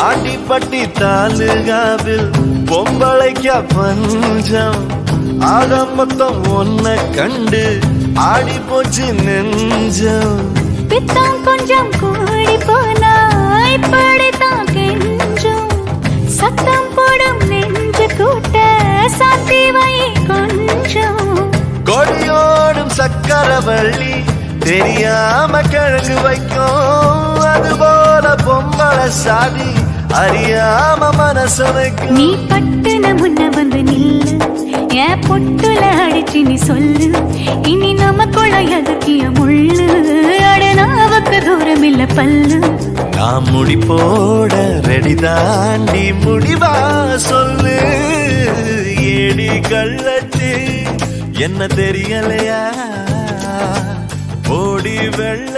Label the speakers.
Speaker 1: ஆண்டிப்பட்டி தாலுகாவில் பொம்பளைக்க பஞ்சம் ஆக மொத்தம் ஒன்ன கண்டு ஆடி போச்சு நெஞ்சம்
Speaker 2: பித்தம் கொஞ்சம் கூடி போனா இப்படித்தான் கெஞ்சும் சத்தம் போடும் நெஞ்சு கூட்ட சாத்தி வை கொஞ்சம்
Speaker 1: கொடியோடும் சக்கரவள்ளி தெரியாம கிழங்கு வைக்கும் அதுபோல பொம்பளை சாதி அறியாம மனச வைக்கும்
Speaker 2: நீ பட்டுன முன்ன வந்து நில்லு என் பொட்டுல அடிச்சு நீ சொல்லு இனி நமக்குள்ள எதுக்கிய முள்ளு அடனாவுக்கு தூரம் இல்ல பல்லு
Speaker 1: நான் முடி போட ரெடி தாண்டி முடிவா சொல்லு ஏடி கள்ளத்து என்ன தெரியலையா ஓடி வெள்ள